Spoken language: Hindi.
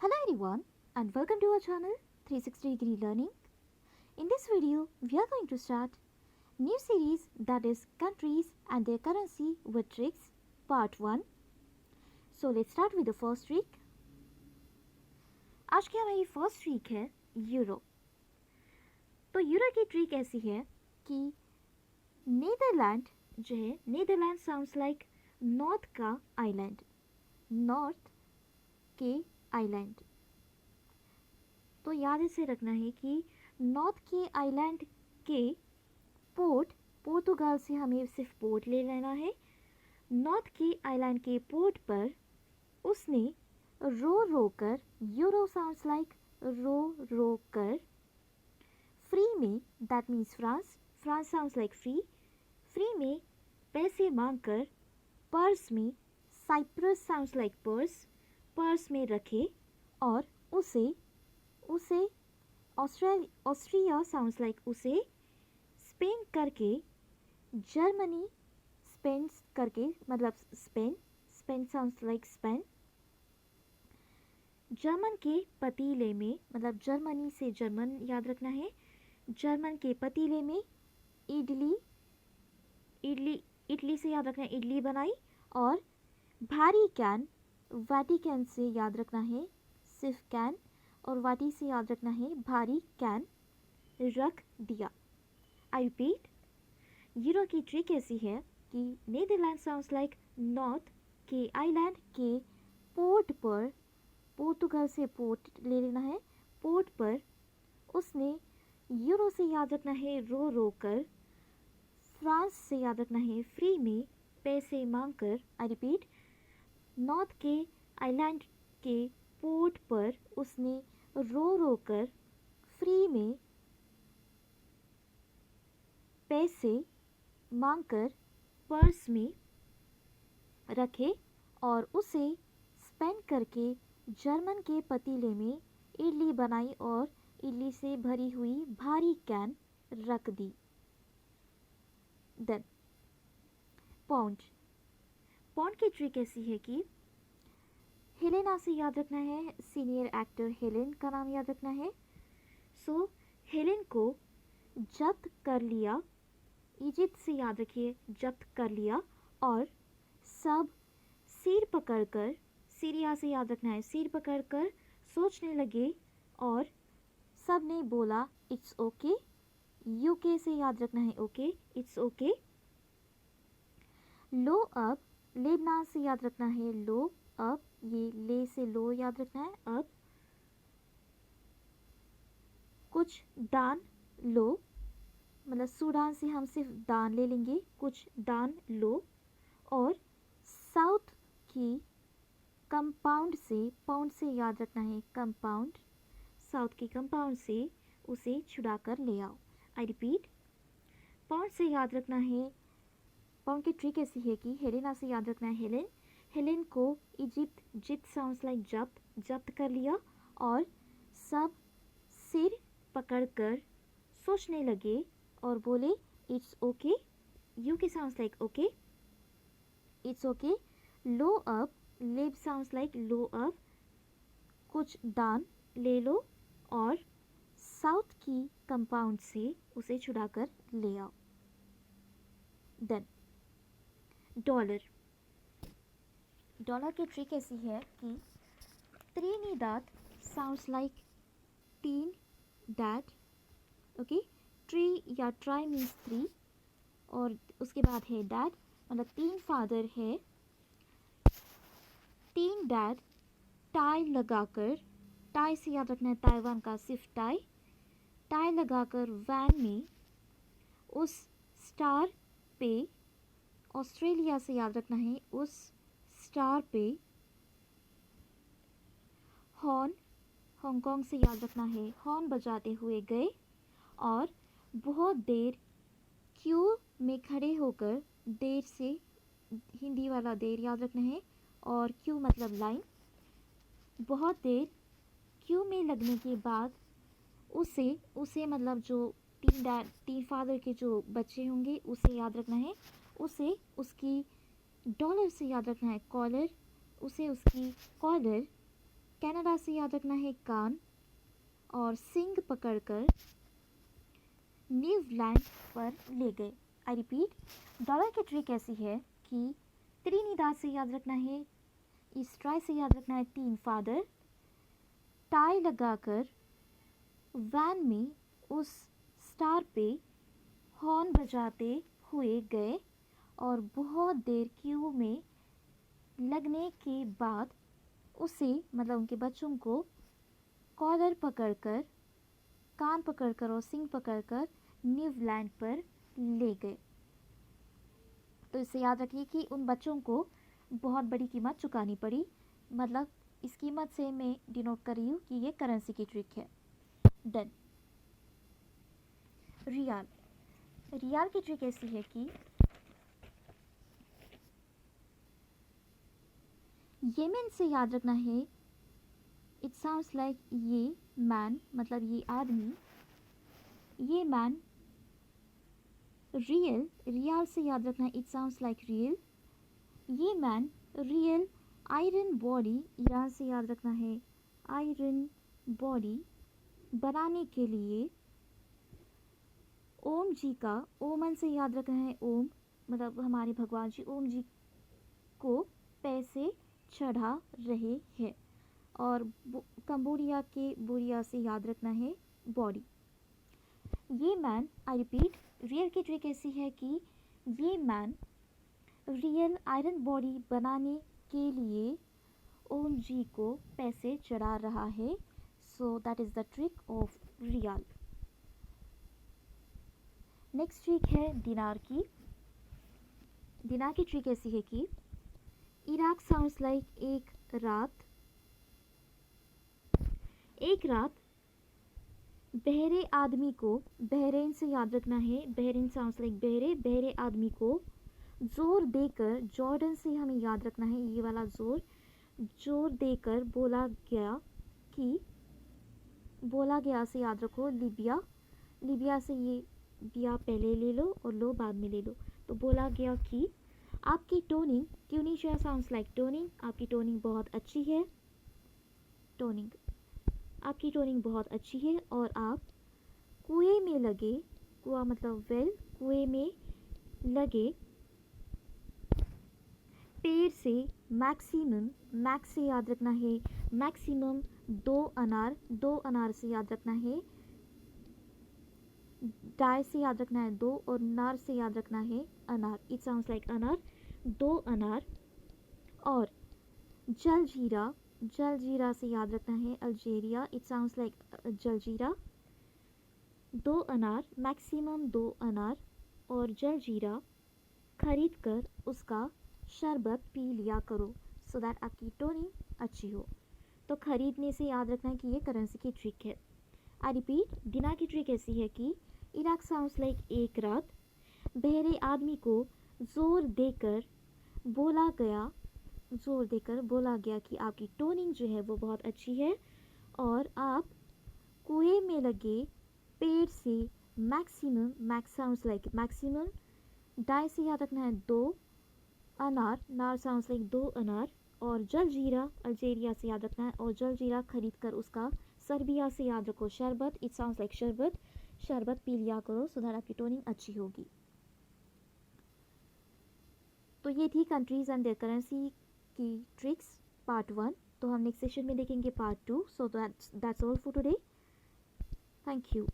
Hello everyone and welcome to our channel 360 Degree Learning. In this video, we are going to start new series that is Countries and their Currency with Tricks Part 1. So let's start with the first trick. आज की हमारी फर्स्ट ट्रिक है यूरो. तो यूरो की ट्रिक ऐसी है कि नीदरलैंड जो है, नीदरलैंड साउंड्स लाइक नॉर्थ का आइलैंड, नॉर्थ के आइलैंड. तो याद इसे रखना है कि नॉर्थ के आइलैंड के पोर्ट, पोर्तुगाल से हमें सिर्फ पोर्ट ले लेना है. नॉर्थ के आइलैंड के पोर्ट पर उसने रो रो कर, यूरो साउंड्स लाइक रो रो कर, फ्री में that means France, France sounds like free, free में पैसे मांग कर, पर्स में Cyprus sounds like purse, purse में रखे और उसे ऑस्ट्रिया साउंड्स लाइक उसे स्पेन करके, जर्मनी स्पेन करके मतलब spend, Spain sounds like spend, German के पतीले में मतलब जर्मनी से जर्मन याद रखना है, जर्मन के पतीले में इडली, इडली इडली से याद रखना है इडली बनाई और भारी कैन, वाटिकन से याद रखना है सिर्फ कैन और वाटी से याद रखना है भारी कैन रख दिया. आई रिपीट, यूरो की ट्रिक ऐसी है कि नीदरलैंड साउंड्स लाइक नॉर्थ के आइलैंड के पोर्ट पर, पोर्तुगाल से पोर्ट ले लेना है, पोर्ट पर उसने यूरो से याद रखना है रो रो कर, फ्रांस से याद रखना है फ्री में पैसे मांग कर. आई रिपीट, नॉर्थ के आइलैंड के पोर्ट पर उसने रो रो कर, फ्री में पैसे मांगकर पर्स में रखे और उसे स्पेन करके जर्मन के पतीले में इडली बनाई और इडली से भरी हुई भारी कैन रख दी. Then pound. पाउंड की ट्रिक ऐसी है कि हेलेना से याद रखना है, सीनियर एक्टर हेलेन का नाम याद रखना है. सो हेलेन को जब्त कर लिया, इजिप्ट से याद रखिए जब्त कर लिया और सब सिर पकड़कर, सीरिया से याद रखना है सिर पकड़कर सोचने लगे और सब ने बोला इट्स ओके. यूके से याद रखना है okay, it's okay. Low up, Lebanon से याद रखना है लो अप, ये ले से लो याद रखना है अब. कुछ दान लो, मतलब सूडान से हम सिर्फ दान ले लेंगे, कुछ दान लो. और साउथ की कंपाउंड से, पाउंड से याद रखना है कंपाउंड, साउथ की कंपाउंड से उसे छुड़ा कर ले आओ. आई रिपीट, पाउंड से याद रखना है, पाउंड की ट्रिक ऐसी है कि हेलेना से याद रखना है हेलेन, हेलेन को इजिप्ट, जिप्ट साउंड्स लाइक जब्त, जब्त कर लिया और सब सिर पकड़कर सोचने लगे और बोले it's okay. UK sounds like okay, it's okay. Low up, lab sounds like low up, कुछ दान ले लो और साउथ की कंपाउंड से उसे छुड़ाकर ले आओ. Then dollar. डॉलर की ट्रिक ऐसी है कि त्रिनिदाद साउंड्स लाइक तीन डैड, ओके. ट्री या ट्राई मीन्स थ्री और उसके बाद है डैड, मतलब तीन फादर है, तीन डैड टाई लगाकर, टाई से याद रखना है ताइवान का सिर्फ टाई, टाई लगाकर वैन में उस स्टार पे, ऑस्ट्रेलिया से याद रखना है उस स्टार पे, हॉर्न, हांगकांग से याद रखना है हॉर्न बजाते हुए गए और बहुत देर क्यू में खड़े होकर, देर से हिंदी वाला देर याद रखना है और क्यू मतलब लाइन, बहुत देर क्यू में लगने के बाद उसे मतलब जो तीन फादर के जो बच्चे होंगे उसे याद रखना है, उसे उसकी डॉलर से याद रखना है कॉलर, उसे उसकी कॉलर कनाडा से याद रखना है कान और सिंग पकड़कर न्यूजीलैंड पर ले गए। आई रिपीट, डॉलर की ट्रिक ऐसी है कि त्रिनिदाद से याद रखना है, इस ट्राई से याद रखना है तीन फादर, टाई लगाकर वैन में उस स्टार पे हॉर्न बजाते हुए गए और बहुत देर क्यू में लगने के बाद उसे मतलब उनके बच्चों को कॉलर पकड़कर, कान पकड़कर और सिंग पकड़कर न्यूजीलैंड पर ले गए। तो इसे याद रखिए कि उन बच्चों को बहुत बड़ी कीमत चुकानी पड़ी, मतलब इस कीमत से मैं डिनोट कर रही हूँ कि ये करेंसी की ट्रिक है। डन। रियाल, रियाल की ट्रिक ऐसी है कि येमेन से याद रखना है, इट साउंड्स लाइक ये मैन, मतलब ये आदमी, ये मैन। रियल, रियाल से याद रखना है, इट साउंड्स लाइक रियल, ये man real iron body, Iran से याद रखना है आयरन बॉडी बनाने के लिए ओम जी का, ओमन से याद रखना है ओम, मतलब हमारे भगवान जी ओम जी को पैसे चढ़ा रहे हैं। और कंबोडिया के बोरिया से याद रखना है बॉडी। ये मैन, आई रिपीट, रियल की ट्रिक ऐसी है कि ये मैन रियल आयरन बॉडी बनाने के लिए ओम जी को पैसे चढ़ा रहा है। So that is the trick of riyal. Next trick है दिनार की। दिनार की ट्रिक ऐसी है कि इराक साउंड्स लाइक एक रात, एक रात बहरे आदमी को, बहरेन से याद रखना है, बहरेन साउंड्स लाइक बहरे, बहरे आदमी को जोर देकर, जॉर्डन से हमें याद रखना है ये वाला जोर, जोर देकर बोला गया कि, बोला गया से याद रखो लीबिया, लीबिया से ये बिया पहले ले लो और लो बाद में ले लो। तो बोला गया कि आपकी toning, Tunisia sounds like toning, आपकी टोनिंग बहुत अच्छी है, टोनिंग, आपकी टोनिंग बहुत अच्छी है और आप कुएं में लगे, कुआ मतलब वेल, कुएं में लगे पेड़ से मैक्सिमम, मैक्स से याद रखना है मैक्सिमम 2 अनार, 2 अनार से याद रखना है, डाई से याद रखना है 2 और नार से याद रखना है अनार, इट साउंड्स लाइक अनार, 2 अनार। और जलजीरा, जलजीरा से याद रखना है Algeria, it sounds like jaljeera, 2 अनार, मैक्सिमम 2 अनार और जलजीरा खरीद कर उसका शरबत पी लिया करो सो दैट आपकी टोनिंग अच्छी हो। तो खरीदने से याद रखना है कि ये करेंसी की ट्रिक है। आई रिपीट, दिनार की ट्रिक ऐसी है कि इराक साउंड्स लाइक एक रात बहरे आदमी को जोर देकर बोला गया, जोर देकर बोला गया कि आपकी टोनिंग जो है वो बहुत अच्छी है और आप कुएं में लगे पेड़ से maximum, max sounds like maximum, डाई से याद रखना है 2 अनार, नार साउंड्स लाइक 2 अनार और जलजीरा अल्जेरिया से याद रखना है और जलजीरा खरीद कर उसका सर्बिया से याद रखो शरबत, इट साउंड्स लाइक शरबत, शरबत पी लिया करो सो दैट आपकी टोनिंग अच्छी होगी। तो ये थी कंट्रीज एंड देयर करेंसी की ट्रिक्स पार्ट 1। तो हम नेक्स्ट सेशन में देखेंगे part 2। So that's all for today. Thank you.